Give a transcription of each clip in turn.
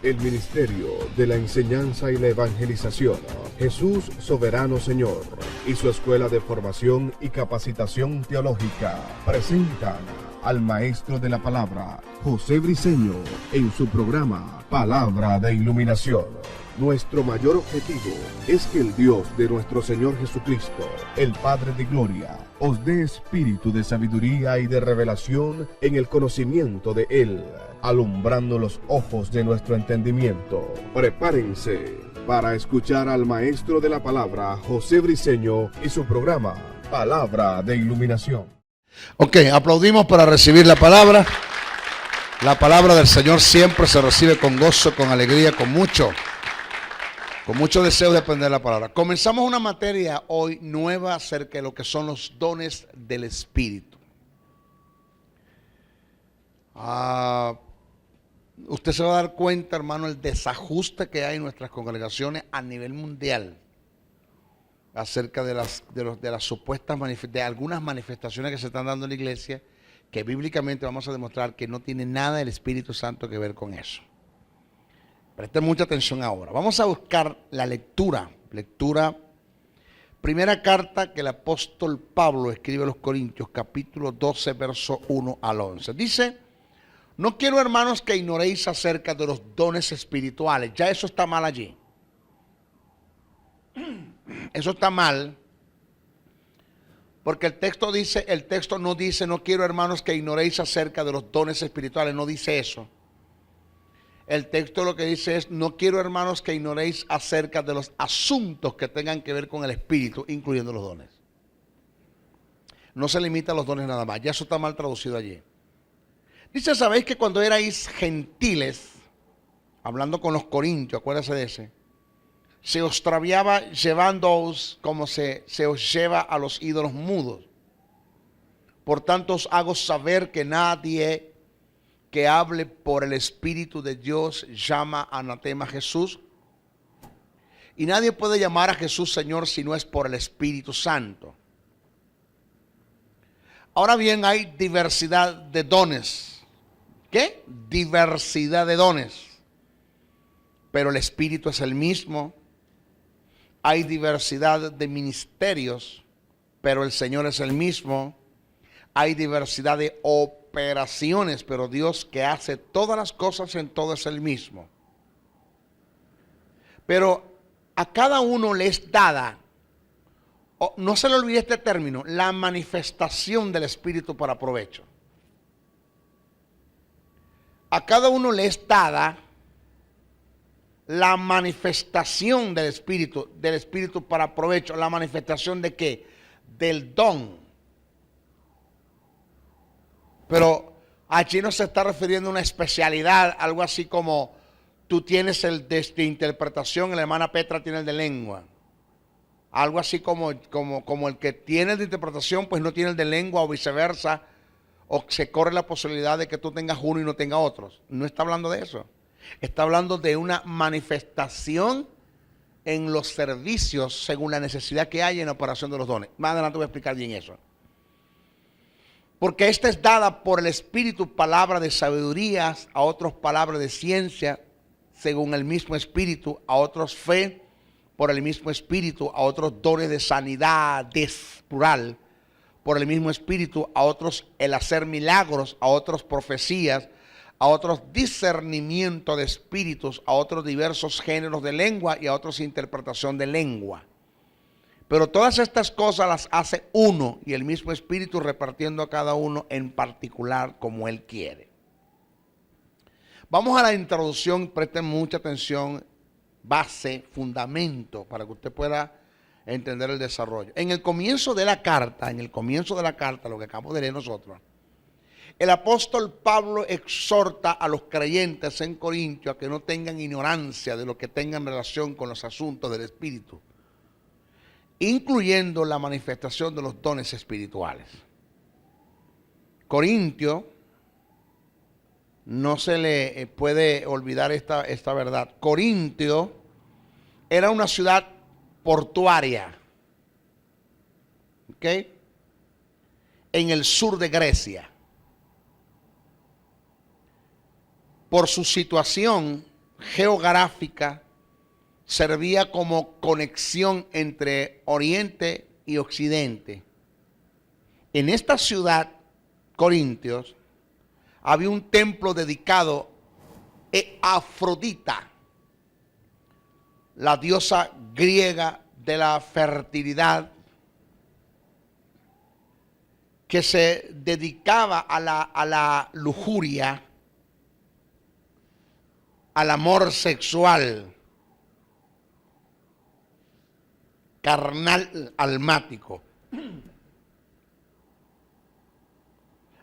el ministerio de la enseñanza y la evangelización, Jesús Soberano Señor, y su escuela de formación y capacitación teológica presentan al maestro de la palabra, José Briceño, en su programa Palabra de Iluminación. Nuestro mayor objetivo es que el Dios de nuestro Señor Jesucristo, el Padre de Gloria, os dé espíritu de sabiduría y de revelación en el conocimiento de Él, alumbrando los ojos de nuestro entendimiento. Prepárense para escuchar al maestro de la palabra, José Briceño, y su programa Palabra de Iluminación. Ok, aplaudimos para recibir la palabra. La palabra del Señor siempre se recibe con gozo, con alegría, con mucho deseo de aprender la palabra. Comenzamos una materia hoy nueva acerca de lo que son los dones del Espíritu. Usted se va a dar cuenta, hermano, el desajuste que hay en nuestras congregaciones a nivel mundial acerca de las supuestas de algunas manifestaciones que se están dando en la iglesia, que bíblicamente vamos a demostrar que no tiene nada del Espíritu Santo que ver con eso. Presten mucha atención ahora. Vamos a buscar la lectura. Primera carta que el apóstol Pablo escribe a los Corintios, capítulo 12, verso 1 al 11. Dice: no quiero, hermanos, que ignoréis acerca de los dones espirituales. Ya eso está mal allí. Eso está mal. Porque el texto no dice, no quiero, hermanos, que ignoréis acerca de los dones espirituales. No dice eso. El texto lo que dice es, no quiero, hermanos, que ignoréis acerca de los asuntos que tengan que ver con el Espíritu, incluyendo los dones. No se limita a los dones nada más. Ya eso está mal traducido allí. Dice, ¿sabéis que cuando erais gentiles, hablando con los corintios, acuérdense de ese, se os traviaba llevándoos como se os lleva a los ídolos mudos? Por tanto os hago saber que nadie que hable por el Espíritu de Dios llama anatema a Jesús. Y nadie puede llamar a Jesús Señor si no es por el Espíritu Santo. Ahora bien, hay diversidad de dones. ¿Qué? Diversidad de dones. Pero el Espíritu es el mismo. Hay diversidad de ministerios, pero el Señor es el mismo. Hay diversidad de operaciones, pero Dios, que hace todas las cosas en todo, es el mismo. Pero a cada uno le es dada, no se le olvide este término, la manifestación del Espíritu para provecho. A cada uno le es dada la manifestación del Espíritu para provecho. ¿La manifestación de qué? Del don. Pero allí no se está refiriendo a una especialidad, algo así como tú tienes el de interpretación y la hermana Petra tiene el de lengua. Algo así como el que tiene el de interpretación pues no tiene el de lengua, o viceversa, o se corre la posibilidad de que tú tengas uno y no tengas otros. No está hablando de eso. Está hablando de una manifestación en los servicios según la necesidad que hay en la operación de los dones. Más adelante voy a explicar bien eso. Porque esta es dada por el Espíritu, palabra de sabiduría, a otros palabra de ciencia, según el mismo Espíritu, a otros fe, por el mismo Espíritu, a otros dones de sanidad, plural, por el mismo Espíritu, a otros el hacer milagros, a otros profecías, a otros discernimiento de espíritus, a otros diversos géneros de lengua y a otros interpretación de lengua. Pero todas estas cosas las hace uno y el mismo Espíritu, repartiendo a cada uno en particular como Él quiere. Vamos a la introducción, presten mucha atención, base, fundamento, para que usted pueda entender el desarrollo. En el comienzo de la carta, lo que acabamos de leer nosotros, el apóstol Pablo exhorta a los creyentes en Corintio a que no tengan ignorancia de lo que tengan relación con los asuntos del Espíritu, incluyendo la manifestación de los dones espirituales. Corintio, no se le puede olvidar esta verdad. Corintio era una ciudad portuaria, ¿ok? En el sur de Grecia. Por su situación, geográfica, servía como conexión entre Oriente y Occidente. En esta ciudad, Corintios, había un templo dedicado a Afrodita, la diosa griega de la fertilidad, que se dedicaba a la lujuria, al amor sexual, carnal, almático,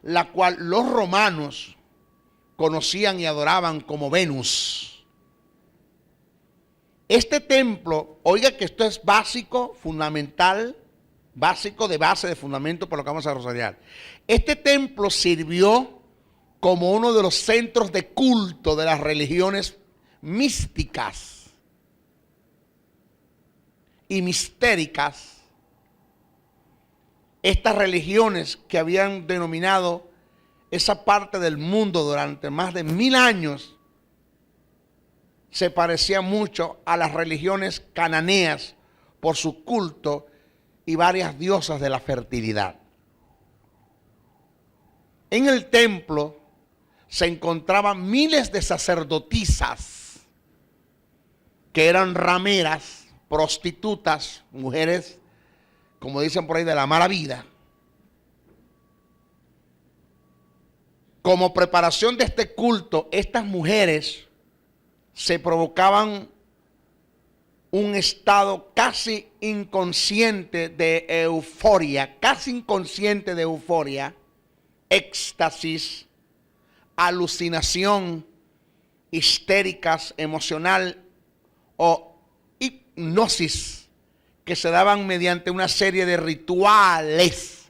la cual los romanos conocían y adoraban como Venus. Este templo, oiga que esto es básico, fundamental, básico de base, de fundamento por lo que vamos a desarrollar. Este templo sirvió como uno de los centros de culto de las religiones místicas y mistéricas. Estas religiones que habían denominado esa parte del mundo durante más de 1000 años se parecían mucho a las religiones cananeas por su culto y varias diosas de la fertilidad. En el templo se encontraban miles de sacerdotisas que eran rameras, prostitutas, mujeres, como dicen por ahí, de la mala vida. Como preparación de este culto, estas mujeres se provocaban un estado casi inconsciente de euforia, éxtasis, alucinación, histéricas, emocional o hipnosis, que se daban mediante una serie de rituales,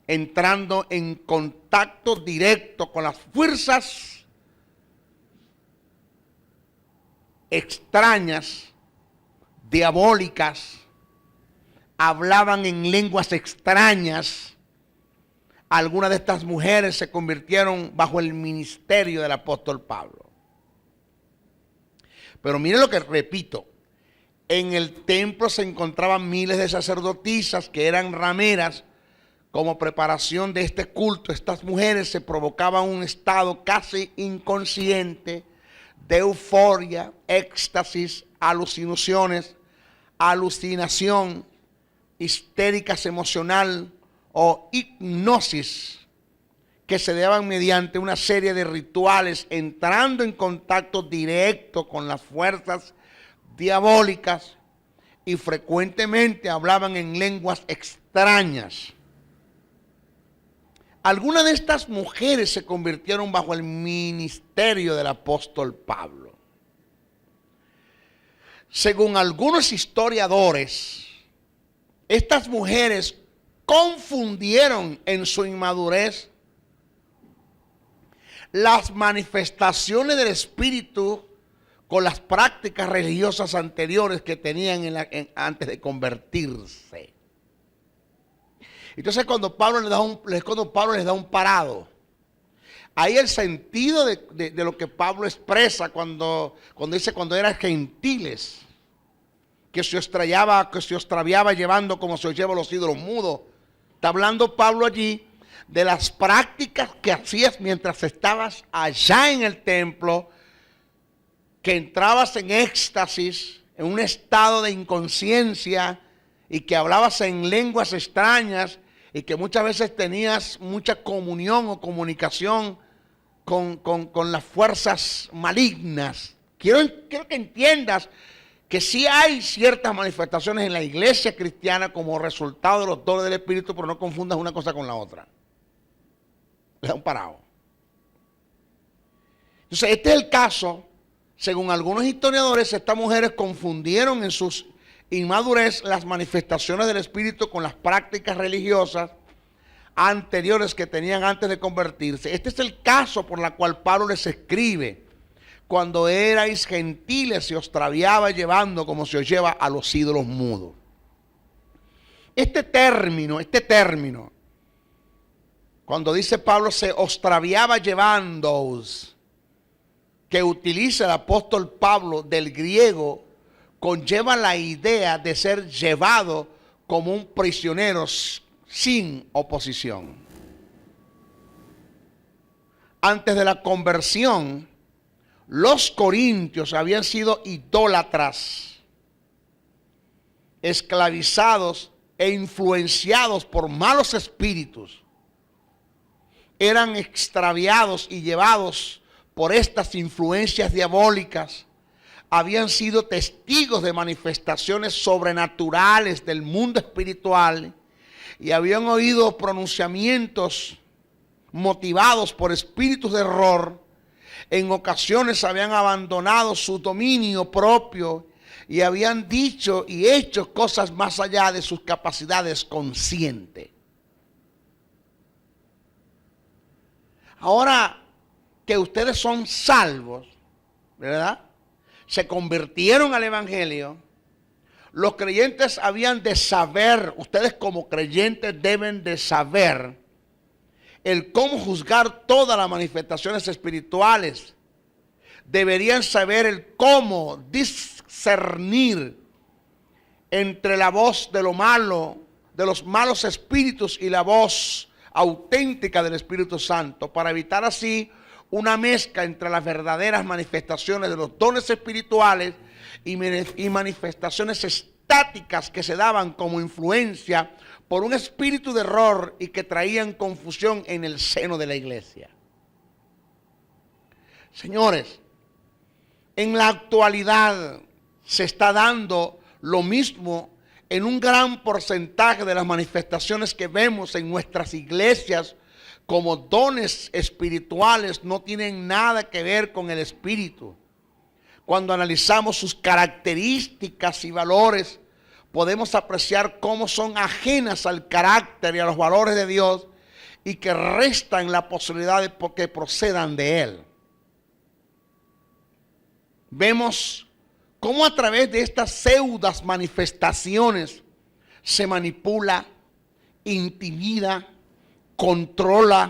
entrando en contacto directo con las fuerzas extrañas, diabólicas, hablaban en lenguas extrañas. Algunas de estas mujeres se convirtieron bajo el ministerio del apóstol Pablo. Pero mire lo que repito, en el templo se encontraban miles de sacerdotisas que eran rameras. Como preparación de este culto, estas mujeres se provocaban un estado casi inconsciente de euforia, éxtasis, alucinación, histéricas emocional o hipnosis, que se daban mediante una serie de rituales, entrando en contacto directo con las fuerzas diabólicas, y frecuentemente hablaban en lenguas extrañas. Algunas de estas mujeres se convirtieron bajo el ministerio del apóstol Pablo. Según algunos historiadores, estas mujeres confundieron en su inmadurez las manifestaciones del Espíritu con las prácticas religiosas anteriores que tenían antes de convertirse. Entonces cuando Pablo les da un parado, ahí el sentido de lo que Pablo expresa cuando dice cuando eran gentiles, que se extraviaba llevando como se lleva los ídolos mudos. Está hablando Pablo allí de las prácticas que hacías mientras estabas allá en el templo, que entrabas en éxtasis, en un estado de inconsciencia, y que hablabas en lenguas extrañas, y que muchas veces tenías mucha comunión o comunicación con las fuerzas malignas. Quiero que entiendas que sí hay ciertas manifestaciones en la iglesia cristiana como resultado de los dones del Espíritu, pero no confundas una cosa con la otra. Le da un parado. Entonces, este es el caso. Según algunos historiadores, estas mujeres confundieron en sus inmadurez las manifestaciones del Espíritu con las prácticas religiosas anteriores que tenían antes de convertirse. Este es el caso por el cual Pablo les escribe: cuando erais gentiles se os extraviaba llevando como se os lleva a los ídolos mudos. Este término, cuando dice Pablo se os extraviaba llevándoos, que utiliza el apóstol Pablo del griego conlleva la idea de ser llevado como un prisionero sin oposición. Antes de la conversión, los corintios habían sido idólatras, esclavizados e influenciados por malos espíritus. Eran extraviados y llevados por estas influencias diabólicas. Habían sido testigos de manifestaciones sobrenaturales del mundo espiritual y habían oído pronunciamientos motivados por espíritus de error. En ocasiones habían abandonado su dominio propio y habían dicho y hecho cosas más allá de sus capacidades conscientes. Ahora que ustedes son salvos, ¿verdad? Se convirtieron al evangelio. Los creyentes habían de saber, ustedes como creyentes deben de saber el cómo juzgar todas las manifestaciones espirituales. Deberían saber el cómo discernir entre la voz de lo malo, de los malos espíritus y la voz auténtica del Espíritu Santo, para evitar así una mezcla entre las verdaderas manifestaciones de los dones espirituales y manifestaciones estáticas que se daban como influencia por un espíritu de error y que traían confusión en el seno de la iglesia. Señores, en la actualidad se está dando lo mismo en un gran porcentaje de las manifestaciones que vemos en nuestras iglesias como dones espirituales. No tienen nada que ver con el espíritu. Cuando analizamos sus características y valores, podemos apreciar cómo son ajenas al carácter y a los valores de Dios y que restan la posibilidad de que procedan de Él. Vemos cómo a través de estas pseudas manifestaciones se manipula, intimida, controla,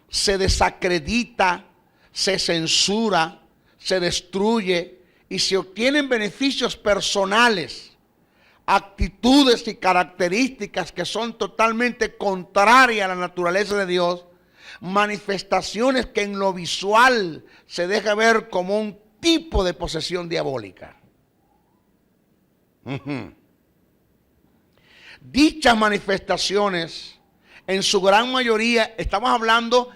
se desacredita, se censura, se destruye y se obtienen beneficios personales, actitudes y características que son totalmente contrarias a la naturaleza de Dios, manifestaciones que en lo visual se deja ver como un tipo de posesión diabólica. Dichas manifestaciones, en su gran mayoría, estamos hablando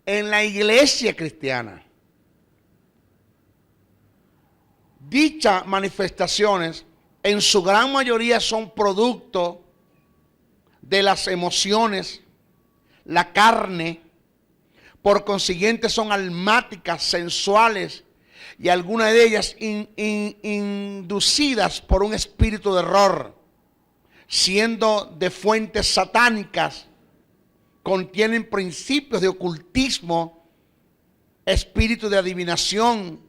en la iglesia cristiana. Dichas manifestaciones, en su gran mayoría, son producto de las emociones, la carne. Por consiguiente, son almáticas, sensuales, y algunas de ellas inducidas por un espíritu de error, siendo de fuentes satánicas. Contienen principios de ocultismo, espíritu de adivinación.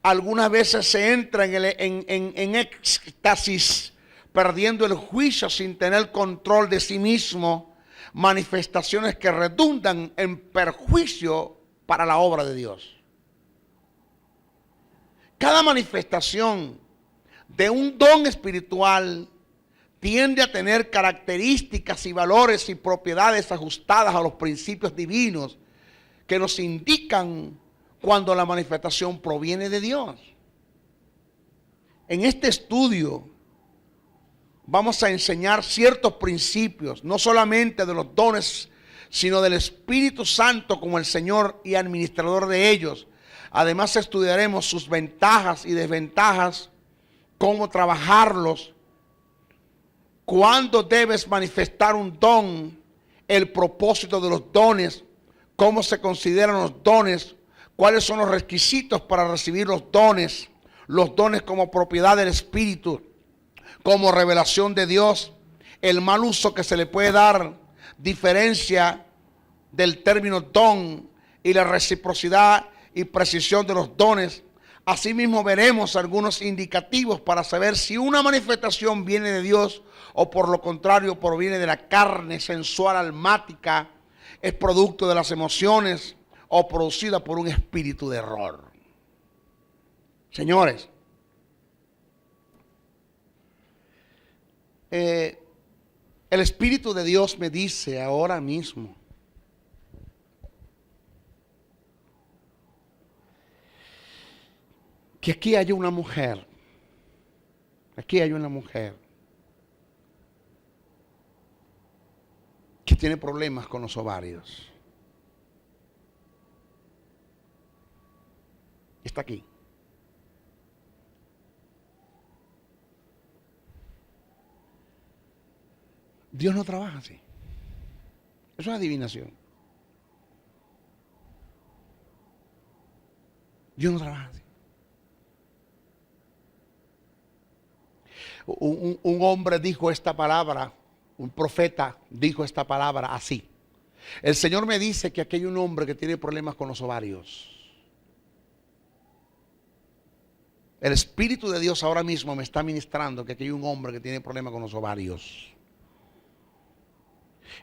Algunas veces se entra en éxtasis, perdiendo el juicio sin tener control de sí mismo. Manifestaciones que redundan en perjuicio para la obra de Dios. Cada manifestación de un don espiritual tiende a tener características y valores y propiedades ajustadas a los principios divinos que nos indican cuando la manifestación proviene de Dios. En este estudio vamos a enseñar ciertos principios, no solamente de los dones, sino del Espíritu Santo como el Señor y administrador de ellos. Además estudiaremos sus ventajas y desventajas, cómo trabajarlos, cuándo debes manifestar un don, el propósito de los dones, cómo se consideran los dones, cuáles son los requisitos para recibir los dones como propiedad del Espíritu, como revelación de Dios, el mal uso que se le puede dar, diferencia del término don y la reciprocidad y precisión de los dones. Asimismo veremos algunos indicativos para saber si una manifestación viene de Dios o por lo contrario proviene de la carne sensual almática, es producto de las emociones o producida por un espíritu de error. Señores, el Espíritu de Dios me dice ahora mismo que aquí hay una mujer, que tiene problemas con los ovarios. Está aquí. Dios no trabaja así. Eso es adivinación. Dios no trabaja así. Un hombre dijo esta palabra, un profeta dijo esta palabra así: el Señor me dice que aquí hay un hombre que tiene problemas con los ovarios. El Espíritu de Dios ahora mismo me está ministrando que aquí hay un hombre que tiene problemas con los ovarios.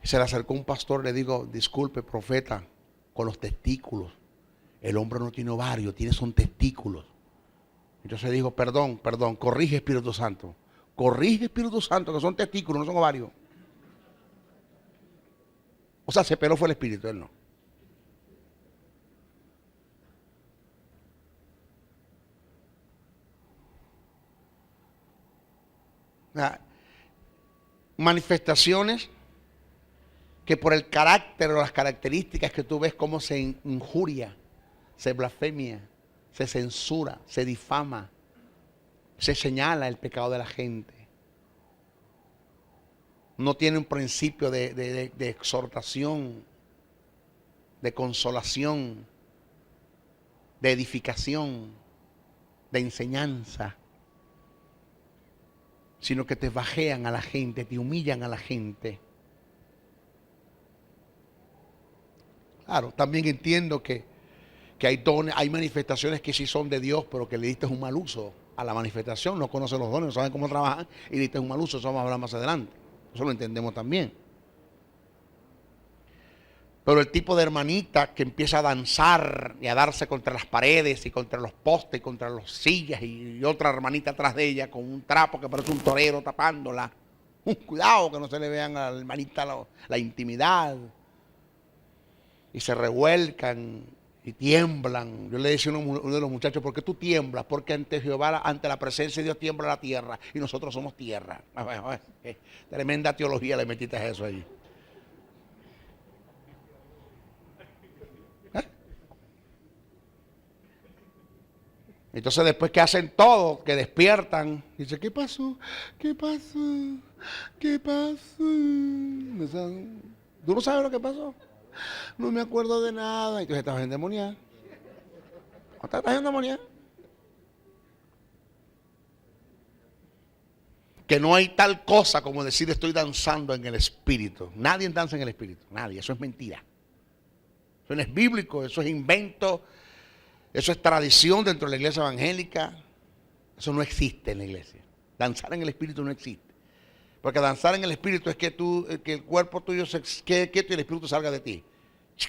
Y se le acercó un pastor y le digo: disculpe, profeta, con los testículos. El hombre no tiene ovarios, son testículos. Entonces dijo: perdón, corrige, Espíritu Santo. Corrige, Espíritu Santo, que son testículos, no son ovarios. O sea, se peló fue el Espíritu, él no. Manifestaciones que por el carácter o las características que tú ves, cómo se injuria, se blasfemia, se censura, se difama, se señala el pecado de la gente. No tiene un principio de exhortación, de consolación, de edificación, de enseñanza, sino que te bajean a la gente, te humillan a la gente. Claro, también entiendo que hay dones, hay manifestaciones que sí son de Dios, pero que le diste un mal uso a la manifestación. No conocen los dones, no saben cómo trabajan y le diste un mal uso. Eso vamos a hablar más adelante. Eso lo entendemos también. Pero el tipo de hermanita que empieza a danzar y a darse contra las paredes y contra los postes y contra las sillas, y otra hermanita atrás de ella con un trapo que parece un torero tapándola. Cuidado que no se le vean a la hermanita la intimidad. Y se revuelcan y tiemblan. Yo le decía a uno de los muchachos: ¿por qué tú tiemblas? Porque ante Jehová, ante la presencia de Dios, tiembla la tierra, y nosotros somos tierra. Tremenda teología le metiste a eso allí. Entonces después que hacen todo, que despiertan, dice: ¿qué pasó? ¿Qué pasó? ¿Qué pasó? ¿Tú no sabes lo que pasó? No me acuerdo de nada. Entonces estás endemoniado. ¿Estás endemoniado? Que no hay tal cosa como decir estoy danzando en el Espíritu. Nadie danza en el Espíritu. Nadie. Eso es mentira. Eso no es bíblico. Eso es invento. Eso es tradición dentro de la iglesia evangélica. Eso no existe en la iglesia. Danzar en el Espíritu no existe. Porque danzar en el Espíritu es que el cuerpo tuyo se quede quieto y el Espíritu salga de ti.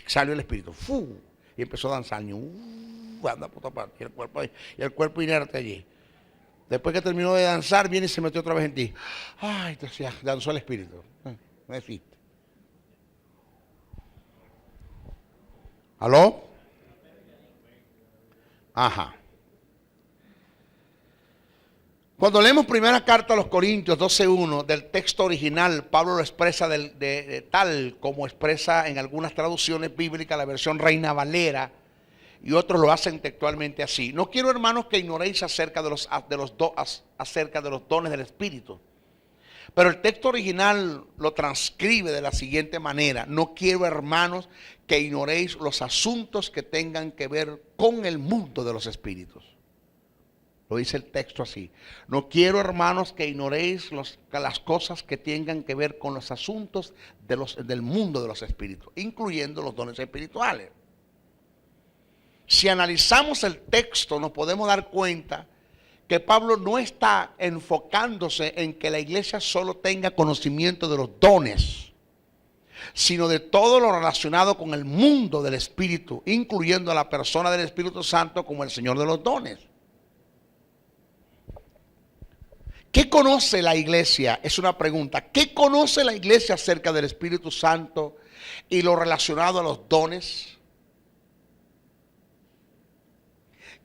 Salió el Espíritu. ¡Fu! Y empezó a danzar. Anda por toda parte. Y el cuerpo inerte allí. Después que terminó de danzar, viene y se metió otra vez en ti. Ay, entonces ya danzó el Espíritu. No existe. ¿Aló? Ajá. Cuando leemos primera carta a los Corintios 12:1 del texto original, Pablo lo expresa tal como expresa en algunas traducciones bíblicas la versión Reina Valera, y otros lo hacen textualmente así: no quiero, hermanos, que ignoréis acerca de los dones del Espíritu. Pero el texto original lo transcribe de la siguiente manera: no quiero, hermanos, que ignoréis los asuntos que tengan que ver con el mundo de los espíritus. Lo dice el texto así: no quiero, hermanos, que ignoréis las cosas que tengan que ver con los asuntos del mundo de los espíritus, incluyendo los dones espirituales. Si analizamos el texto, nos podemos dar cuenta que Pablo no está enfocándose en que la iglesia solo tenga conocimiento de los dones. sino de todo lo relacionado con el mundo del Espíritu, incluyendo a la persona del Espíritu Santo como el Señor de los dones. ¿Qué conoce la iglesia? Es una pregunta. ¿Qué conoce la iglesia acerca del Espíritu Santo y lo relacionado a los dones?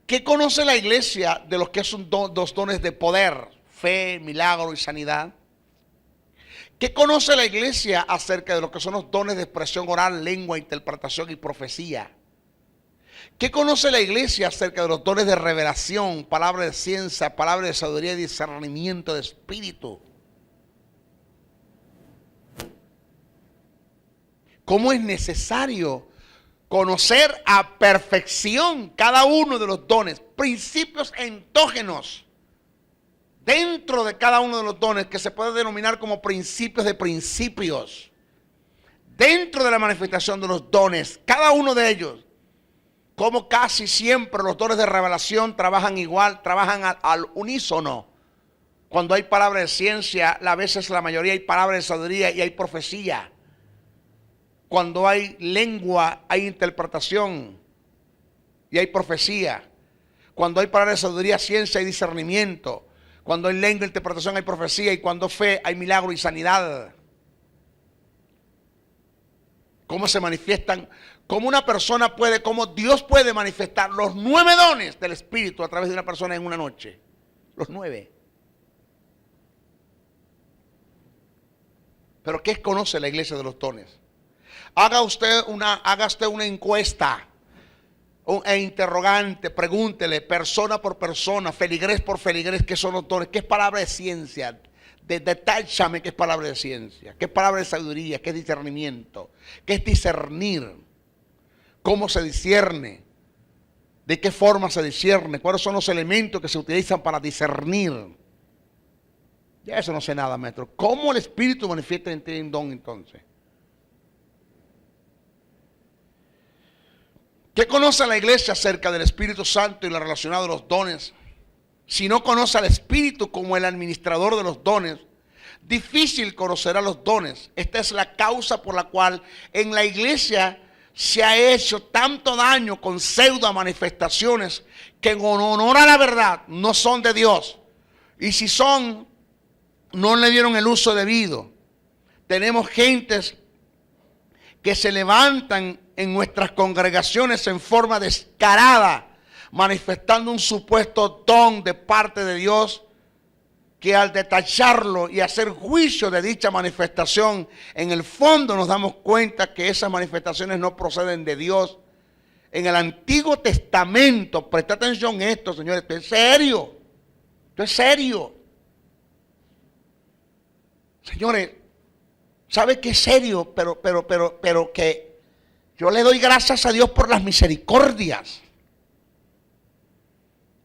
¿Qué conoce la iglesia de los que son dos dones de poder, fe, milagro y sanidad? ¿Qué conoce la iglesia acerca de lo que son los dones de expresión oral, lengua, interpretación y profecía? ¿Qué conoce la iglesia acerca de los dones de revelación, palabra de ciencia, palabra de sabiduría y discernimiento de espíritu? ¿Cómo es necesario conocer a perfección cada uno de los dones, principios endógenos dentro de cada uno de los dones que se puede denominar como principios de principios? Dentro de la manifestación de los dones, cada uno de ellos, como casi siempre los dones de revelación trabajan igual, trabajan al unísono. Cuando hay palabra de ciencia, a veces la mayoría hay palabra de sabiduría y hay profecía. Cuando hay lengua, hay interpretación y hay profecía. Cuando hay palabra de sabiduría, ciencia y discernimiento. Cuando hay lengua, interpretación, hay profecía. Y cuando fe, hay milagro y sanidad. ¿Cómo se manifiestan? ¿Cómo una persona puede, cómo Dios puede manifestar los 9 dones del Espíritu a través de una persona en una noche? Los 9. ¿Pero qué conoce la iglesia de los dones? Haga usted una encuesta e interrogante, pregúntele persona por persona, feligrés por feligrés, qué son los dones, qué es palabra de ciencia. Detáchame qué es palabra de ciencia, qué es palabra de sabiduría, qué es discernimiento, qué es discernir. ¿Cómo se discierne? ¿De qué forma se discierne? ¿Cuáles son los elementos que se utilizan para discernir? Ya eso no sé nada, maestro. ¿Cómo el Espíritu manifiesta en ti un don entonces? ¿Qué conoce la iglesia acerca del Espíritu Santo y lo relacionado a los dones? Si no conoce al Espíritu como el administrador de los dones, difícil conocerá los dones. Esta es la causa por la cual en la iglesia se ha hecho tanto daño con pseudo manifestaciones que en honor a la verdad no son de Dios. Y si son, no le dieron el uso debido. Tenemos gentes que se levantan en nuestras congregaciones en forma descarada, manifestando un supuesto don de parte de Dios, que al detacharlo y hacer juicio de dicha manifestación, en el fondo nos damos cuenta que esas manifestaciones no proceden de Dios. En el Antiguo Testamento, presta atención a esto, señores, esto es serio. Esto es serio. Señores, ¿sabe qué es serio? Pero que yo le doy gracias a Dios por las misericordias.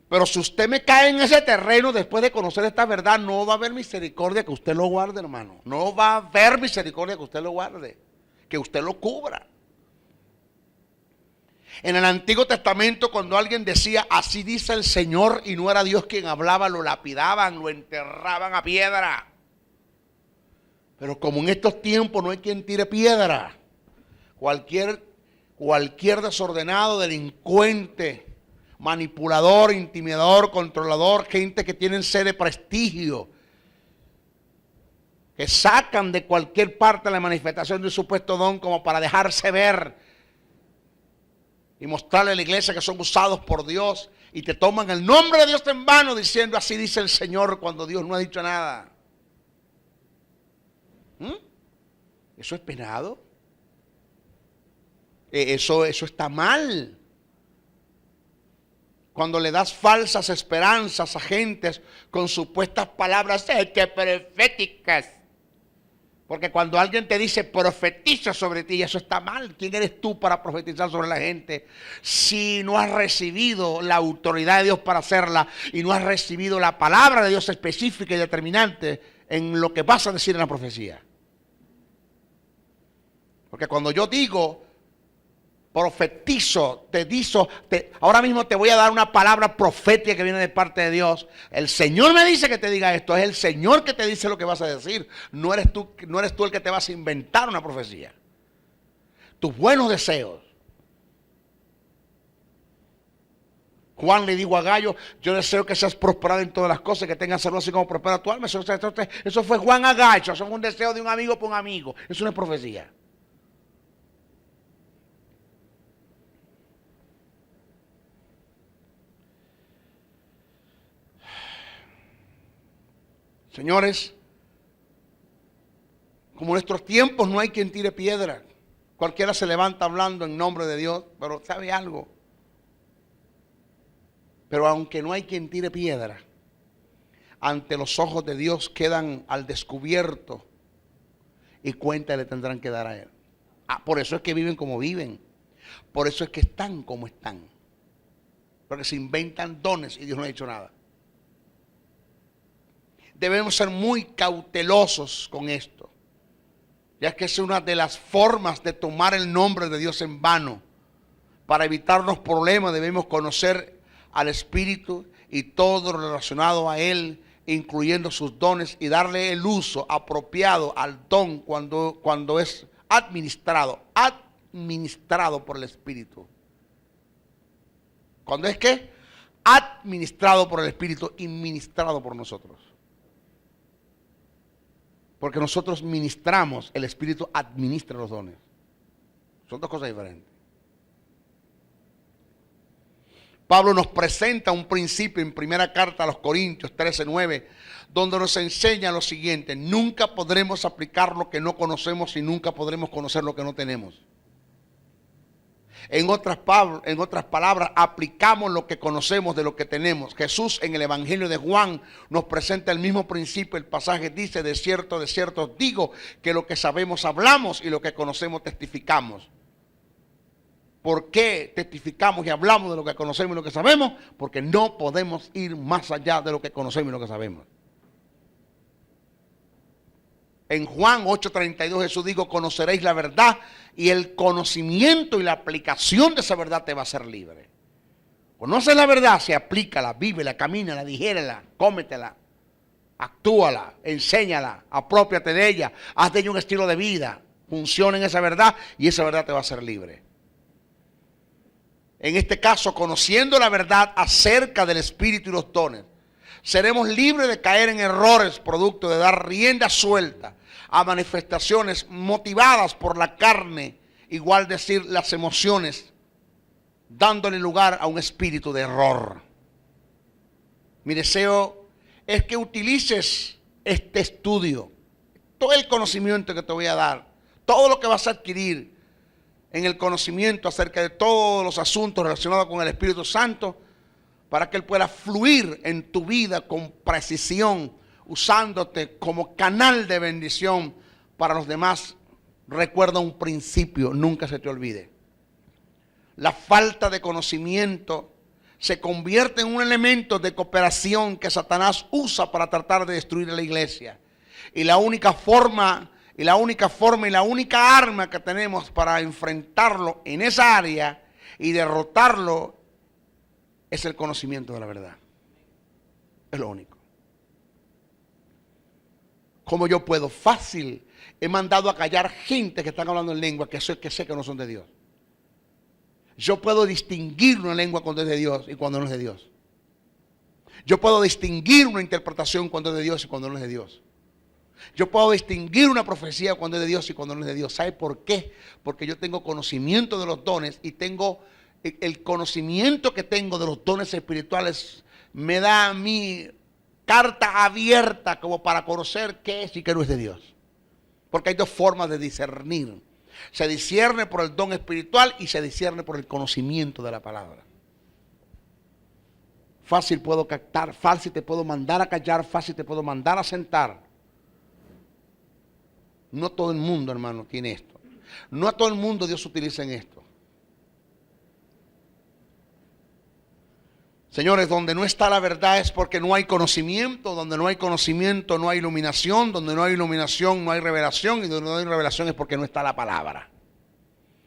Pero si usted me cae en ese terreno después de conocer esta verdad, no va a haber misericordia que usted lo guarde, hermano. No va a haber misericordia que usted lo guarde, que usted lo cubra. En el Antiguo Testamento, cuando alguien decía, así dice el Señor, y no era Dios quien hablaba, lo lapidaban, lo enterraban a piedra. Pero como en estos tiempos no hay quien tire piedra, cualquier desordenado, delincuente, manipulador, intimidador, controlador, gente que tienen sed de prestigio, que sacan de cualquier parte la manifestación de un supuesto don como para dejarse ver y mostrarle a la iglesia que son usados por Dios, y te toman el nombre de Dios en vano diciendo así dice el Señor cuando Dios no ha dicho nada. ¿Eso es penado? Eso está mal. Cuando le das falsas esperanzas a gentes con supuestas palabras proféticas. Porque cuando alguien te dice profetiza sobre ti, eso está mal. ¿Quién eres tú para profetizar sobre la gente si no has recibido la autoridad de Dios para hacerla y no has recibido la palabra de Dios específica y determinante en lo que vas a decir en la profecía? Porque cuando yo digo profetizo, ahora mismo te voy a dar una palabra profética que viene de parte de Dios. El Señor me dice que te diga esto. Es el Señor que te dice lo que vas a decir. No eres tú el que te vas a inventar una profecía. tus buenos deseos. Juan le dijo a Gallo, yo deseo que seas prosperado en todas las cosas, que tengas salud así como prospera tu alma. Eso fue Juan a Gallo, eso fue un deseo de un amigo por un amigo. Eso no es profecía. Señores, como en nuestros tiempos no hay quien tire piedra. Cualquiera se levanta hablando en nombre de Dios, pero ¿sabe algo? Pero aunque no hay quien tire piedra, ante los ojos de Dios quedan al descubierto y cuenta le tendrán que dar a Él. Por eso es que viven como viven. Por eso es que están como están. Porque se inventan dones y Dios no ha dicho nada. Debemos ser muy cautelosos con esto, ya que es una de las formas de tomar el nombre de Dios en vano. Para evitar los problemas debemos conocer al Espíritu y todo lo relacionado a Él, incluyendo sus dones, y darle el uso apropiado al don cuando es administrado por el Espíritu. ¿Cuándo es qué? Administrado por el Espíritu y ministrado por nosotros. Porque nosotros ministramos, el Espíritu administra los dones. Son dos cosas diferentes. Pablo nos presenta un principio en primera carta a los Corintios 13:9, donde nos enseña lo siguiente: nunca podremos aplicar lo que no conocemos y nunca podremos conocer lo que no tenemos. En otras palabras, aplicamos lo que conocemos de lo que tenemos. Jesús en el Evangelio de Juan nos presenta el mismo principio. El pasaje dice: de cierto os digo que lo que sabemos hablamos y lo que conocemos testificamos. ¿Por qué testificamos y hablamos de lo que conocemos y lo que sabemos? Porque no podemos ir más allá de lo que conocemos y lo que sabemos. En Juan 8:32 Jesús dijo: conoceréis la verdad y el conocimiento y la aplicación de esa verdad te va a hacer libre. Conoces la verdad, se aplícala, vívela, camínala, digérela, cómetela, actúala, enséñala, apropiate de ella, haz de ella un estilo de vida, funciona en esa verdad y esa verdad te va a hacer libre. En este caso, conociendo la verdad acerca del Espíritu y los dones, seremos libres de caer en errores producto de dar rienda suelta a manifestaciones motivadas por la carne, igual decir las emociones, dándole lugar a un espíritu de error. Mi deseo es que utilices este estudio, todo el conocimiento que te voy a dar, todo lo que vas a adquirir en el conocimiento acerca de todos los asuntos relacionados con el Espíritu Santo, para que Él pueda fluir en tu vida con precisión, usándote como canal de bendición para los demás. Recuerda un principio, nunca se te olvide: la falta de conocimiento se convierte en un elemento de cooperación que Satanás usa para tratar de destruir a la iglesia. Y la única forma y la única arma que tenemos para enfrentarlo en esa área y derrotarlo es el conocimiento de la verdad. Es lo único. ¿Cómo yo puedo? Fácil. He mandado a callar gente que están hablando en lengua que sé que no son de Dios. Yo puedo distinguir una lengua cuando es de Dios y cuando no es de Dios. Yo puedo distinguir una interpretación cuando es de Dios y cuando no es de Dios. Yo puedo distinguir una profecía cuando es de Dios y cuando no es de Dios. ¿Sabe por qué? Porque yo tengo conocimiento de los dones y tengo el conocimiento que tengo de los dones espirituales. Me da a mí carta abierta como para conocer qué es y qué no es de Dios. Porque hay dos formas de discernir. Se discierne por el don espiritual y se discierne por el conocimiento de la palabra. Fácil puedo captar, fácil te puedo mandar a callar, fácil te puedo mandar a sentar. No todo el mundo, hermano, tiene esto. No a todo el mundo Dios utiliza en esto. Señores, donde no está la verdad es porque no hay conocimiento. Donde no hay conocimiento no hay iluminación. Donde no hay iluminación no hay revelación. Y donde no hay revelación es porque no está la palabra.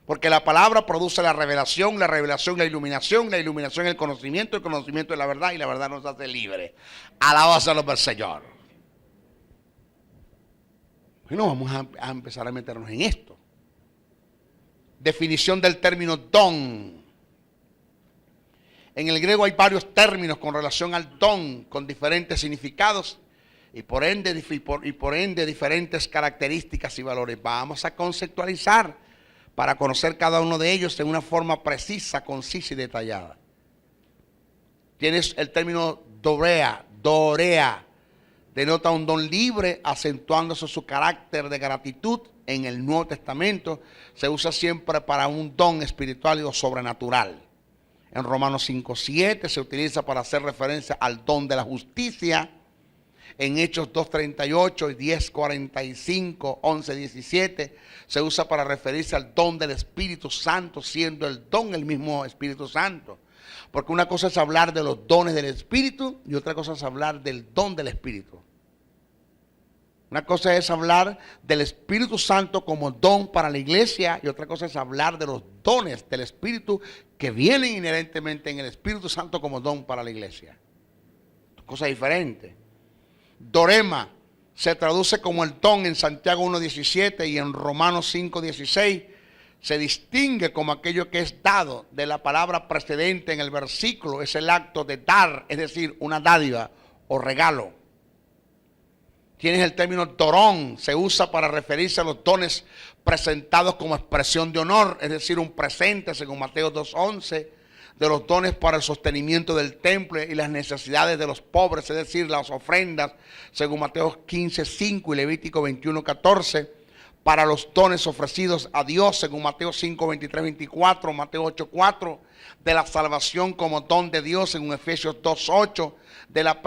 Porque la palabra produce la revelación la iluminación el conocimiento es la verdad y la verdad nos hace libre. Alabados a los del Señor. Y no vamos a empezar a meternos en esto. Definición del término don. En el griego hay varios términos con relación al don, con diferentes significados y por ende diferentes características y valores. Vamos a conceptualizar para conocer cada uno de ellos en una forma precisa, concisa y detallada. Tienes el término dorea, denota un don libre, acentuándose su carácter de gratitud. En el Nuevo Testamento se usa siempre para un don espiritual o sobrenatural. En Romanos 5:7 se utiliza para hacer referencia al don de la justicia. En Hechos 2:38 y 10:45, 11:17 se usa para referirse al don del Espíritu Santo, siendo el don el mismo Espíritu Santo. Porque una cosa es hablar de los dones del Espíritu y otra cosa es hablar del don del Espíritu. Una cosa es hablar del Espíritu Santo como don para la iglesia y otra cosa es hablar de los dones del Espíritu que vienen inherentemente en el Espíritu Santo como don para la iglesia. Cosa diferente. Dorema se traduce como el don en Santiago 1:17 y en Romanos 5:16 se distingue como aquello que es dado. De la palabra precedente en el versículo es el acto de dar, es decir, una dádiva o regalo. Tienes el término dorón, se usa para referirse a los dones presentados como expresión de honor, es decir, un presente, según Mateo 2:11, de los dones para el sostenimiento del templo y las necesidades de los pobres, es decir, las ofrendas, según Mateo 15:5 y Levítico 21:14, para los dones ofrecidos a Dios, según Mateo 5:23-24, Mateo 8:4, de la salvación como don de Dios, según Efesios 2:8, de la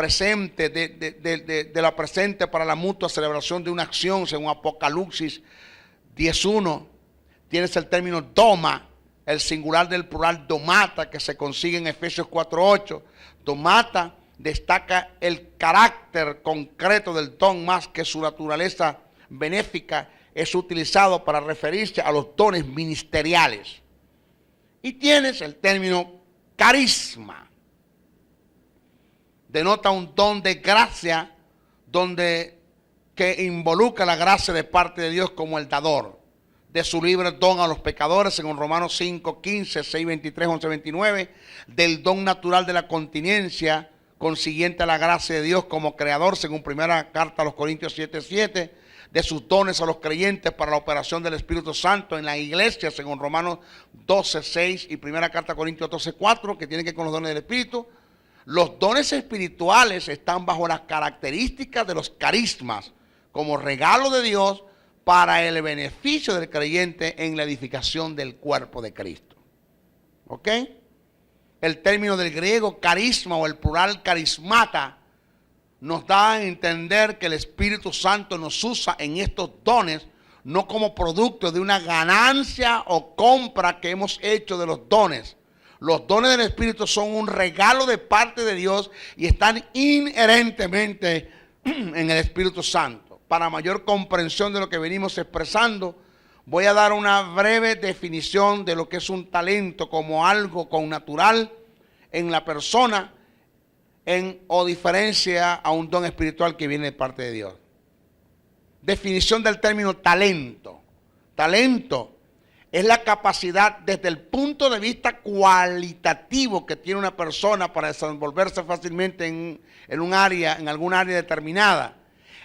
presente para la mutua celebración de una acción, según Apocalipsis 10:1. Tienes el término doma, el singular del plural domata, que se consigue en Efesios 4:8. Domata destaca el carácter concreto del don más que su naturaleza benéfica. Es utilizado para referirse a los dones ministeriales. Y tienes el término carisma. Denota un don de gracia que involucra la gracia de parte de Dios como el dador de su libre don a los pecadores, según Romanos 5:15, 6:23, 11:29, del don natural de la continencia consiguiente a la gracia de Dios como creador, según primera carta a los Corintios 7:7, de sus dones a los creyentes para la operación del Espíritu Santo en la iglesia, según Romanos 12:6 y primera carta a Corintios 12:4, que tiene que ver con los dones del Espíritu. Los dones espirituales están bajo las características de los carismas, como regalo de Dios para el beneficio del creyente en la edificación del cuerpo de Cristo. ¿Ok? El término del griego carisma o el plural carismata nos da a entender que el Espíritu Santo nos usa en estos dones no como producto de una ganancia o compra que hemos hecho de los dones. Los dones del Espíritu son un regalo de parte de Dios y están inherentemente en el Espíritu Santo. Para mayor comprensión de lo que venimos expresando, voy a dar una breve definición de lo que es un talento como algo connatural en la persona o diferencia a un don espiritual que viene de parte de Dios. Definición del término talento. Talento es la capacidad desde el punto de vista cualitativo que tiene una persona para desenvolverse fácilmente en alguna área determinada.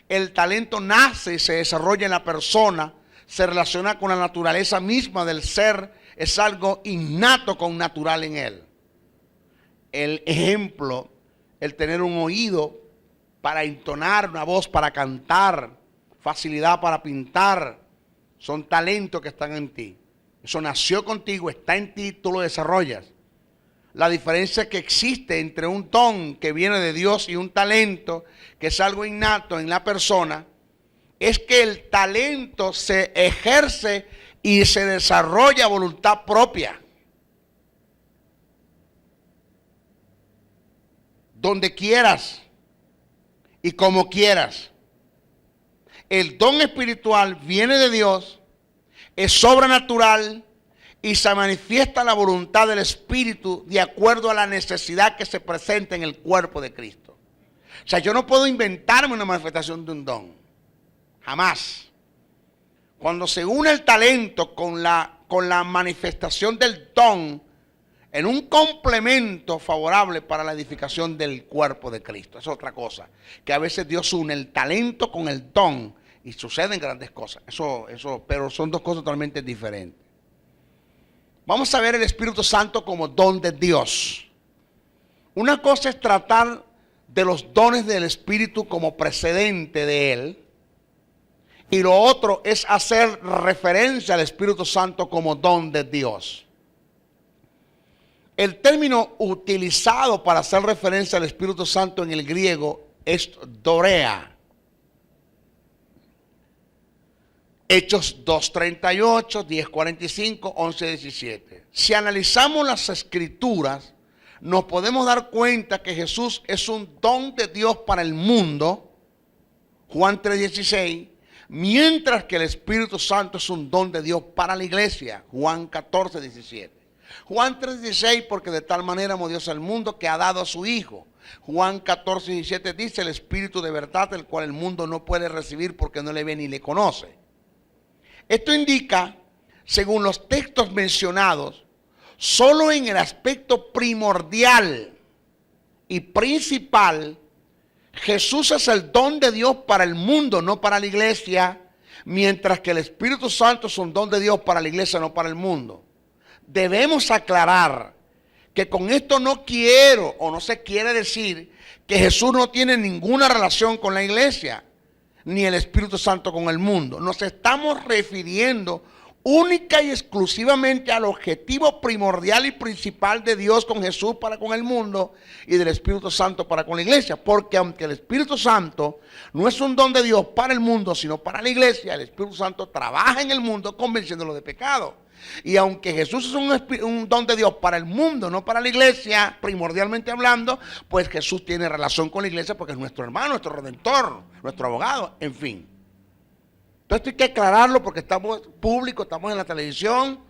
El talento nace y se desarrolla en la persona, se relaciona con la naturaleza misma del ser, es algo innato con natural en él. El ejemplo, el tener un oído para entonar, una voz para cantar, facilidad para pintar, son talentos que están en ti. Eso nació contigo, está en ti, tú lo desarrollas. La diferencia que existe entre un don que viene de Dios y un talento, que es algo innato en la persona, es que el talento se ejerce y se desarrolla a voluntad propia. Donde quieras y como quieras. El don espiritual viene de Dios, es sobrenatural y se manifiesta la voluntad del Espíritu de acuerdo a la necesidad que se presenta en el cuerpo de Cristo. O sea, yo no puedo inventarme una manifestación de un don. Jamás. Cuando se une el talento con la con la manifestación del don en un complemento favorable para la edificación del cuerpo de Cristo. Es otra cosa, que a veces Dios une el talento con el don y suceden grandes cosas. Pero son dos cosas totalmente diferentes. Vamos a ver el Espíritu Santo como don de Dios. Una cosa es tratar de los dones del Espíritu como precedente de Él. Y lo otro es hacer referencia al Espíritu Santo como don de Dios. El término utilizado para hacer referencia al Espíritu Santo en el griego es dorea. Hechos 2:38, 10:45, 11:17. Si analizamos las Escrituras, nos podemos dar cuenta que Jesús es un don de Dios para el mundo, Juan 3:16, mientras que el Espíritu Santo es un don de Dios para la iglesia, Juan 14:17. Juan 3:16, porque de tal manera amó Dios al mundo que ha dado a su Hijo. Juan 14:17 dice, el Espíritu de verdad, el cual el mundo no puede recibir porque no le ve ni le conoce. Esto indica, según los textos mencionados, solo en el aspecto primordial y principal, Jesús es el don de Dios para el mundo, no para la iglesia, mientras que el Espíritu Santo es un don de Dios para la iglesia, no para el mundo. Debemos aclarar que con esto no quiero o no se quiere decir que Jesús no tiene ninguna relación con la iglesia, ni el Espíritu Santo con el mundo. Nos estamos refiriendo única y exclusivamente al objetivo primordial y principal de Dios con Jesús para con el mundo y del Espíritu Santo para con la iglesia. Porque aunque el Espíritu Santo no es un don de Dios para el mundo, sino para la iglesia, el Espíritu Santo trabaja en el mundo convenciéndolo de pecado. Y aunque Jesús es un don de Dios para el mundo, no para la iglesia, primordialmente hablando, pues Jesús tiene relación con la iglesia porque es nuestro hermano, nuestro redentor, nuestro abogado, en fin. Entonces esto hay que aclararlo porque estamos públicos, estamos en la televisión.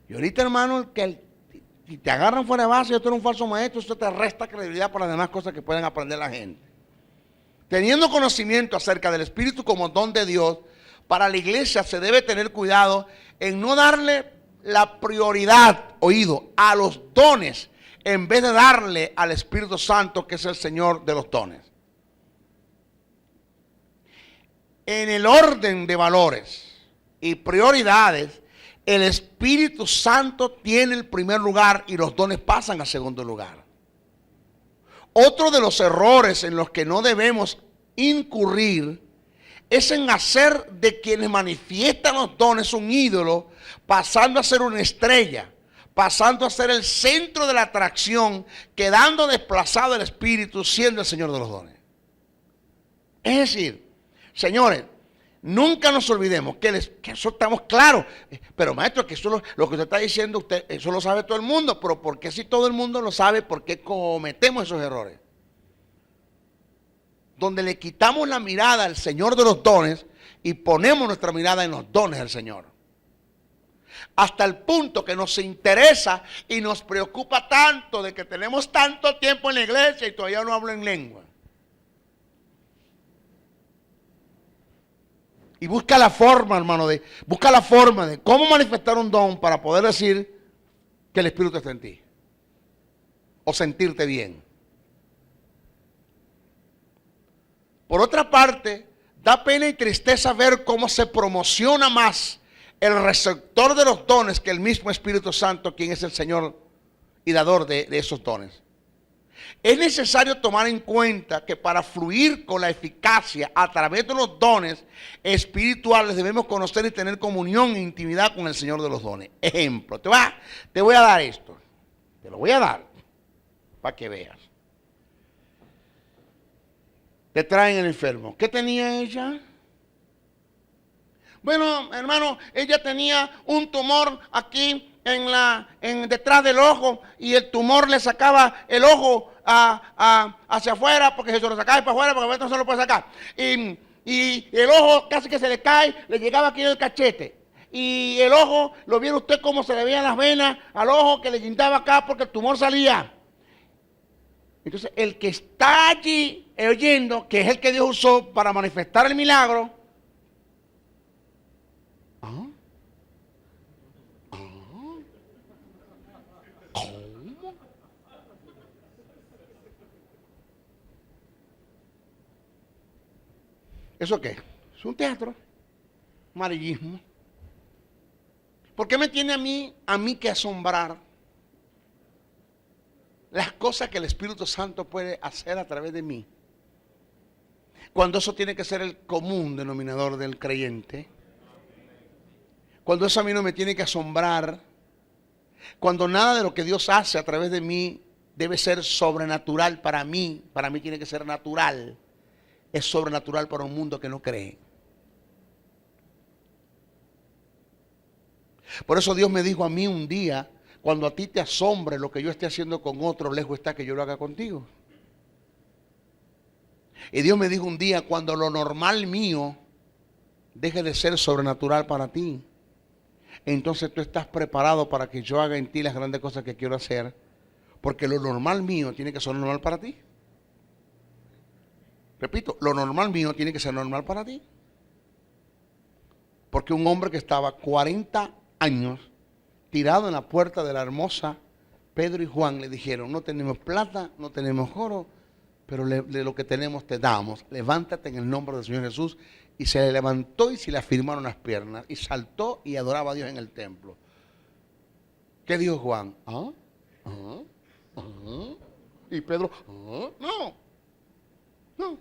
Y ahorita, hermano, si te agarran fuera de base y tú eres un falso maestro, eso te resta credibilidad para las demás cosas que pueden aprender la gente. Teniendo conocimiento acerca del Espíritu como don de Dios, para la iglesia se debe tener cuidado en no darle la prioridad, oído, a los dones, en vez de darle al Espíritu Santo, que es el Señor de los dones. En el orden de valores y prioridades, el Espíritu Santo tiene el primer lugar y los dones pasan al segundo lugar. Otro de los errores en los que no debemos incurrir es en hacer de quienes manifiestan los dones un ídolo, pasando a ser una estrella, pasando a ser el centro de la atracción, quedando desplazado el Espíritu, siendo el Señor de los dones. Es decir, señores, nunca nos olvidemos que eso estamos claros. Pero maestro, que eso lo que usted está diciendo, eso lo sabe todo el mundo. Pero ¿por qué si todo el mundo lo sabe, por qué cometemos esos errores? Donde le quitamos la mirada al Señor de los dones y ponemos nuestra mirada en los dones del Señor. Hasta el punto que nos interesa y nos preocupa tanto de que tenemos tanto tiempo en la iglesia y todavía no hablo en lengua. Y busca la forma, hermano, busca la forma de cómo manifestar un don para poder decir que el Espíritu está en ti. O sentirte bien. Por otra parte, da pena y tristeza ver cómo se promociona más el receptor de los dones que el mismo Espíritu Santo, quien es el Señor y dador de esos dones. Es necesario tomar en cuenta que para fluir con la eficacia a través de los dones espirituales debemos conocer y tener comunión e intimidad con el Señor de los dones. Ejemplo, te voy a dar esto. Te lo voy a dar para que veas. Te traen el enfermo. ¿Qué tenía ella? Bueno, hermano, ella tenía un tumor aquí detrás del ojo y el tumor le sacaba el ojo hacia afuera porque se lo sacaba para afuera porque no se lo puede sacar. Y el ojo casi que se le cae, le llegaba aquí en el cachete. Y el ojo, lo viera usted cómo se le veían las venas al ojo que le guindaba acá porque el tumor salía. Entonces, el que está allí oyendo, que es el que Dios usó para manifestar el milagro, ¿Eso qué? Es un teatro. Amarillismo. ¿Por qué me tiene a mí que asombrar las cosas que el Espíritu Santo puede hacer a través de mí? Cuando eso tiene que ser el común denominador del creyente. Cuando eso a mí no me tiene que asombrar. Cuando nada de lo que Dios hace a través de mí debe ser sobrenatural para mí tiene que ser natural. Es sobrenatural para un mundo que no cree. Por eso Dios me dijo a mí un día, cuando a ti te asombre lo que yo esté haciendo con otro, lejos está que yo lo haga contigo. Y Dios me dijo un día, cuando lo normal mío deje de ser sobrenatural para ti, entonces tú estás preparado para que yo haga en ti las grandes cosas que quiero hacer, porque lo normal mío tiene que ser normal para ti. Repito, lo normal mío tiene que ser normal para ti. Porque un hombre que estaba 40 años tirado en la puerta de la hermosa, Pedro y Juan le dijeron, no tenemos plata, no tenemos oro, pero de lo que tenemos te damos. Levántate en el nombre del Señor Jesús. Y se le levantó y se le afirmaron las piernas. Y saltó y adoraba a Dios en el templo. ¿Qué dijo Juan? ¿Ah? ¿Ah? ¿Ah? Y Pedro, ¿ah? No.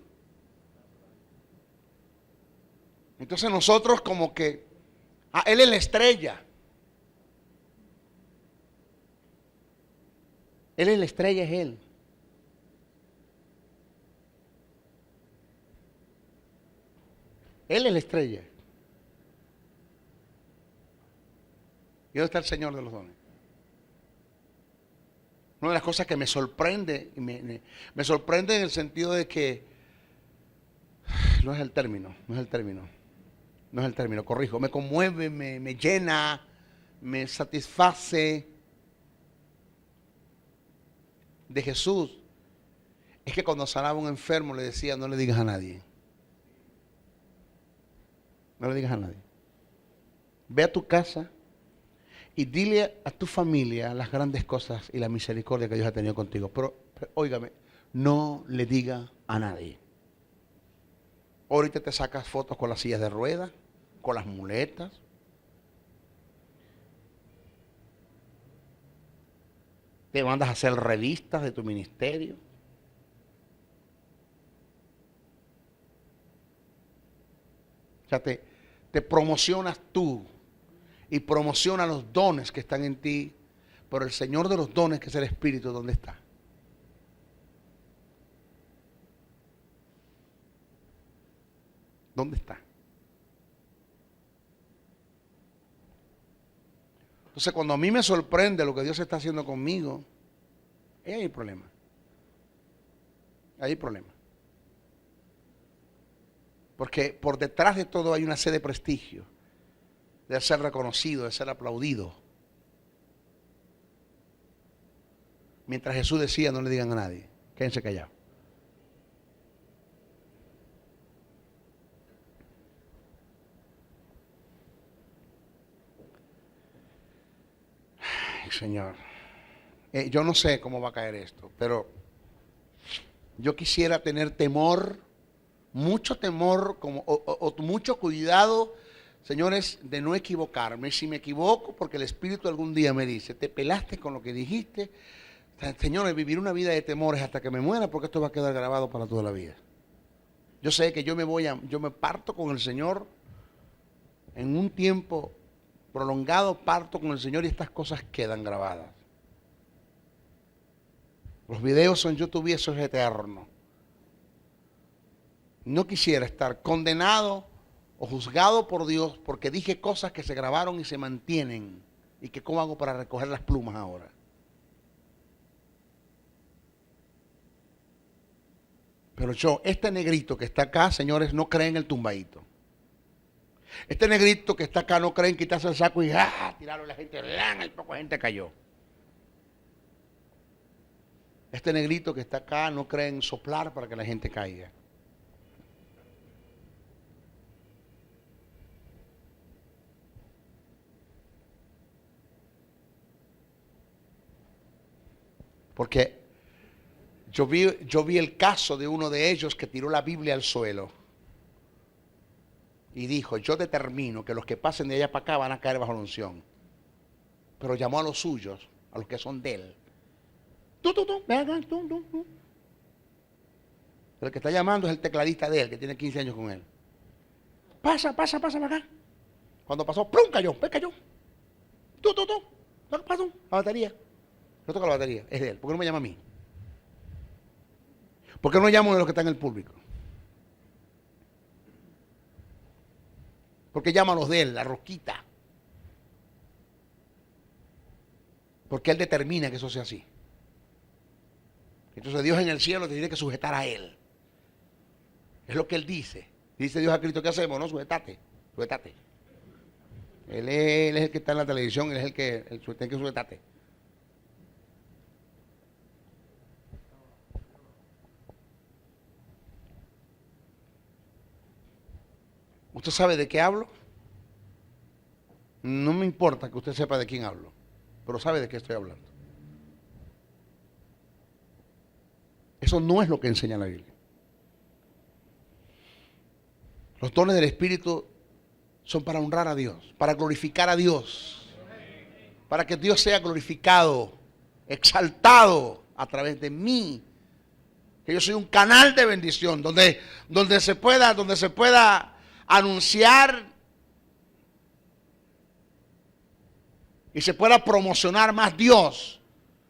Entonces nosotros como que, él es la estrella. Él es la estrella, es él. Él es la estrella. ¿Y dónde está el Señor de los dones? Una de las cosas que me sorprende, me sorprende en el sentido de que no es el término, corrijo, me conmueve, me llena, me satisface de Jesús, es que cuando sanaba a un enfermo le decía, no le digas a nadie. No le digas a nadie. Ve a tu casa y dile a tu familia las grandes cosas y la misericordia que Dios ha tenido contigo. Pero óigame, no le diga a nadie. Ahorita te sacas fotos con las sillas de ruedas, con las muletas. Te mandas a hacer revistas de tu ministerio. O sea, te promocionas tú y promociona los dones que están en ti, pero el Señor de los dones, que es el Espíritu, ¿dónde está? ¿Dónde está? Entonces, cuando a mí me sorprende lo que Dios está haciendo conmigo, ahí hay problema. Ahí hay problema. Porque por detrás de todo hay una sed de prestigio, de ser reconocido, de ser aplaudido. Mientras Jesús decía, no le digan a nadie, quédense callados. Ay, Señor, yo no sé cómo va a caer esto, pero yo quisiera tener temor, mucho temor, o mucho cuidado, señores, de no equivocarme. Si me equivoco, porque el Espíritu algún día me dice, te pelaste con lo que dijiste, señores, vivir una vida de temores hasta que me muera, porque esto va a quedar grabado para toda la vida. Yo sé que yo me parto con el Señor en un tiempo prolongado, parto con el Señor y estas cosas quedan grabadas. Los videos son YouTube y eso es eterno. No quisiera estar condenado o juzgado por Dios porque dije cosas que se grabaron y se mantienen. ¿Y que cómo hago para recoger las plumas ahora? Pero este negrito que está acá, señores, no cree en el tumbadito. Este negrito que está acá no cree en quitarse el saco y tirarlo a la gente, y poca gente cayó. Este negrito que está acá no cree en soplar para que la gente caiga. Porque yo vi el caso de uno de ellos que tiró la Biblia al suelo. y dijo, yo determino que los que pasen de allá para acá van a caer bajo la unción. Pero llamó a los suyos, a los que son de él. Ven acá, tú. El que está llamando es el tecladista de él, que tiene 15 años con él. Pasa para acá. Cuando pasó, ¡plum! Cayó. Tú. ¿Qué pasó? La batería. No toca la batería, es de él. ¿Por qué no me llama a mí? ¿Por qué no llamo a los que están en el público? ¿Por qué llama a los de él, la rosquita? Porque él determina que eso sea así. Entonces Dios en el cielo te tiene que sujetar a él. Es lo que él dice. Dice Dios a Cristo, ¿qué hacemos? No, sujetate. Él es el que está en la televisión, él es el que tiene que sujetarte. ¿Usted sabe de qué hablo? No me importa que usted sepa de quién hablo, pero sabe de qué estoy hablando. Eso no es lo que enseña la Biblia. Los dones del Espíritu son para honrar a Dios, para glorificar a Dios, para que Dios sea glorificado, exaltado a través de mí. Que yo soy un canal de bendición donde se pueda anunciar y se pueda promocionar más Dios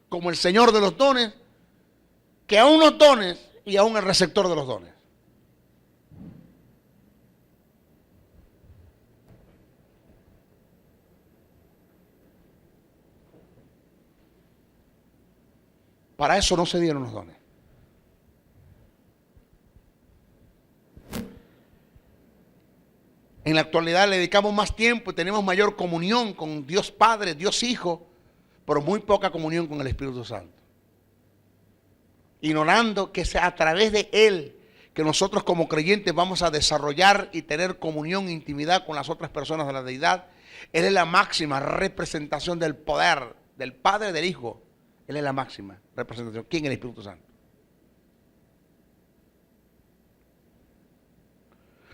como el Señor de los dones que aún los dones y aún el receptor de los dones. Para eso no se dieron los dones. En la actualidad le dedicamos más tiempo y tenemos mayor comunión con Dios Padre, Dios Hijo, pero muy poca comunión con el Espíritu Santo. Ignorando que sea a través de Él que nosotros como creyentes vamos a desarrollar y tener comunión e intimidad con las otras personas de la deidad. Él es la máxima representación del poder del Padre y del Hijo. Él es la máxima representación. ¿Quién es el Espíritu Santo?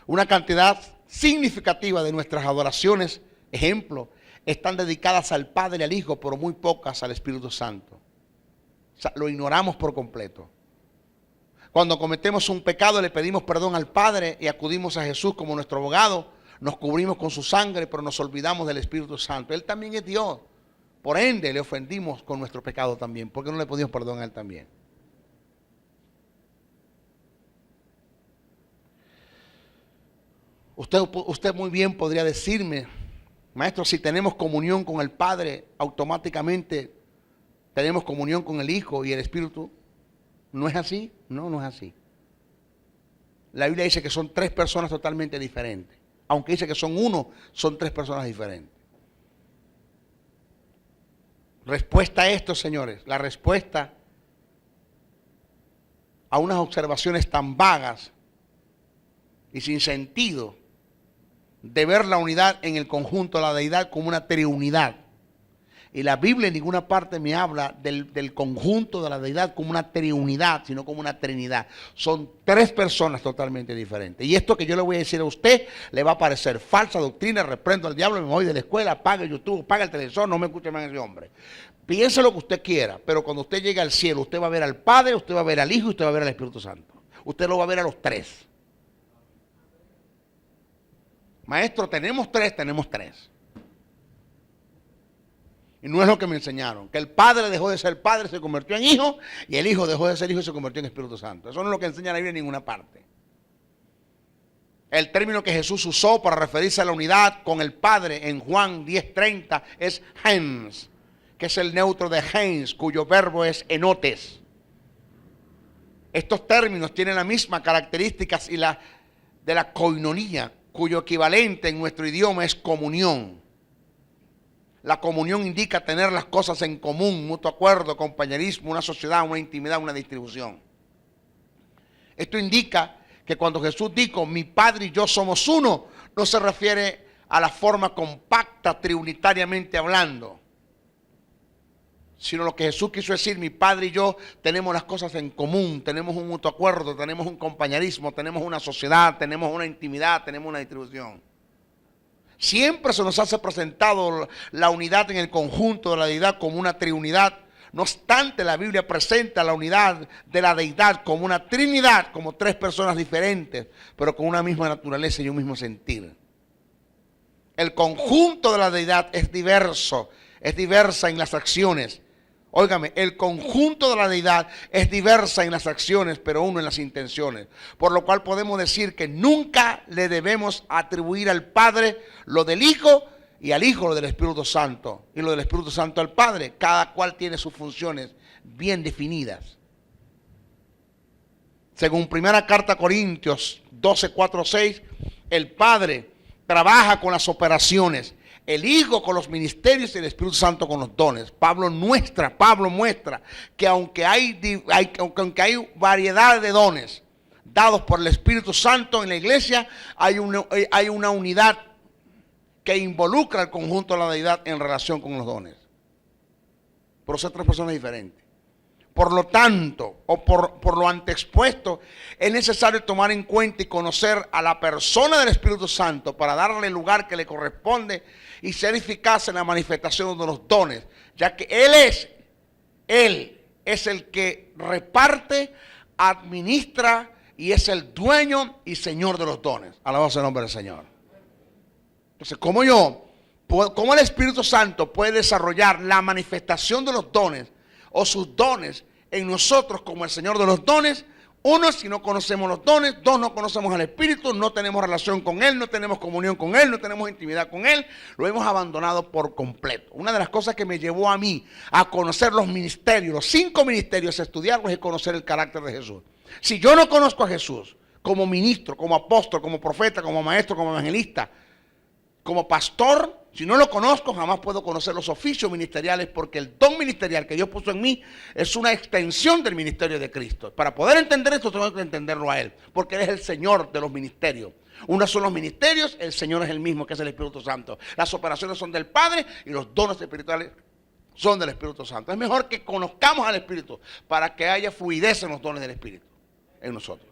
Una cantidad significativa de nuestras adoraciones, ejemplo, están dedicadas al Padre y al Hijo, pero muy pocas al Espíritu Santo. O sea, lo ignoramos por completo. Cuando cometemos un pecado le pedimos perdón al Padre y acudimos a Jesús como nuestro abogado, nos cubrimos con su sangre, pero nos olvidamos del Espíritu Santo. Él también es Dios. Por ende le ofendimos con nuestro pecado también. ¿Por qué no le pedimos perdón a Él también? Usted muy bien podría decirme, maestro, si tenemos comunión con el Padre, automáticamente tenemos comunión con el Hijo y el Espíritu. ¿No es así? No, no es así. La Biblia dice que son tres personas totalmente diferentes. Aunque dice que son uno, son tres personas diferentes. Respuesta a esto, señores, la respuesta a unas observaciones tan vagas y sin sentido de ver la unidad en el conjunto de la deidad como una triunidad. Y la Biblia en ninguna parte me habla del conjunto de la deidad como una triunidad, sino como una trinidad. Son tres personas totalmente diferentes. Y esto que yo le voy a decir a usted le va a parecer falsa doctrina, reprendo al diablo, me voy de la escuela, apaga YouTube, apaga el televisor, no me escuche más ese hombre. Piense lo que usted quiera, pero cuando usted llegue al cielo, usted va a ver al Padre, usted va a ver al Hijo y usted va a ver al Espíritu Santo. Usted lo va a ver a los tres. Maestro, tenemos tres. Y no es lo que me enseñaron, que el Padre dejó de ser Padre, se convirtió en Hijo, y el Hijo dejó de ser Hijo y se convirtió en Espíritu Santo. Eso no es lo que enseña la Biblia en ninguna parte. El término que Jesús usó para referirse a la unidad con el Padre en Juan 10:30 es gens, que es el neutro de gens, cuyo verbo es enotes. Estos términos tienen las mismas características y de la koinonía, cuyo equivalente en nuestro idioma es comunión. La comunión indica tener las cosas en común, mutuo acuerdo, compañerismo, una sociedad, una intimidad, una distribución. Esto indica que cuando Jesús dijo, mi Padre y yo somos uno, no se refiere a la forma compacta, trinitariamente hablando, sino lo que Jesús quiso decir: mi Padre y yo tenemos las cosas en común, tenemos un mutuo acuerdo, tenemos un compañerismo, tenemos una sociedad, tenemos una intimidad, tenemos una distribución. Siempre se nos hace presentado la unidad en el conjunto de la deidad como una triunidad. No obstante, la Biblia presenta la unidad de la deidad como una trinidad, como tres personas diferentes, pero con una misma naturaleza y un mismo sentir. El conjunto de la deidad es diverso, es diversa en las acciones. Óigame, el conjunto de la deidad es diversa en las acciones, pero uno en las intenciones. Por lo cual podemos decir que nunca le debemos atribuir al Padre lo del Hijo y al Hijo lo del Espíritu Santo. Y lo del Espíritu Santo al Padre. Cada cual tiene sus funciones bien definidas. Según primera carta a Corintios 12, 4, 6, el Padre trabaja con las operaciones, el Hijo con los ministerios y el Espíritu Santo con los dones. Pablo muestra que aunque hay variedad de dones dados por el Espíritu Santo en la iglesia, hay una unidad que involucra al conjunto de la deidad en relación con los dones. Pero son tres personas diferentes. Por lo tanto, o por lo anteexpuesto, es necesario tomar en cuenta y conocer a la persona del Espíritu Santo para darle el lugar que le corresponde y ser eficaz en la manifestación de los dones, ya que Él es el que reparte, administra y es el dueño y Señor de los dones. Alabado sea el nombre del Señor. Entonces, ¿cómo el Espíritu Santo puede desarrollar la manifestación de los dones o sus dones en nosotros como el Señor de los dones? Uno, si no conocemos los dones. Dos, no conocemos al Espíritu, no tenemos relación con Él, no tenemos comunión con Él, no tenemos intimidad con Él, lo hemos abandonado por completo. Una de las cosas que me llevó a mí a conocer los ministerios, los 5 ministerios, a estudiarlos, es conocer el carácter de Jesús. Si yo no conozco a Jesús como ministro, como apóstol, como profeta, como maestro, como evangelista, como pastor, si no lo conozco, jamás puedo conocer los oficios ministeriales, porque el don ministerial que Dios puso en mí es una extensión del ministerio de Cristo. Para poder entender esto, tengo que entenderlo a Él, porque Él es el Señor de los ministerios. Unos son los ministerios, el Señor es el mismo, que es el Espíritu Santo. Las operaciones son del Padre y los dones espirituales son del Espíritu Santo. Es mejor que conozcamos al Espíritu para que haya fluidez en los dones del Espíritu en nosotros.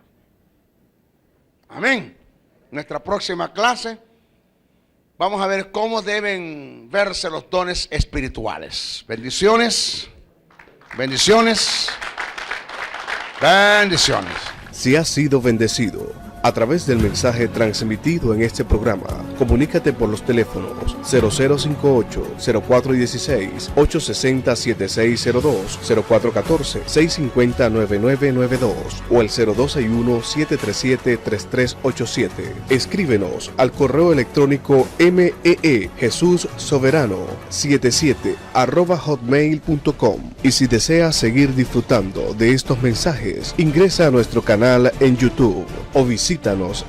Amén. Nuestra próxima clase vamos a ver cómo deben verse los dones espirituales. Bendiciones, bendiciones, bendiciones. Si has sido bendecido a través del mensaje transmitido en este programa, comunícate por los teléfonos 0058-0416, 860-7602, 0414-650-9992 o el 0261-737-3387. Escríbenos al correo electrónico meejesussoberano77@hotmail.com. Y si deseas seguir disfrutando de estos mensajes, ingresa a nuestro canal en YouTube o visítanos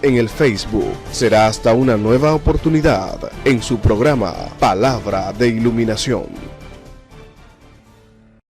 en el Facebook. Será hasta una nueva oportunidad en su programa Palabra de Iluminación.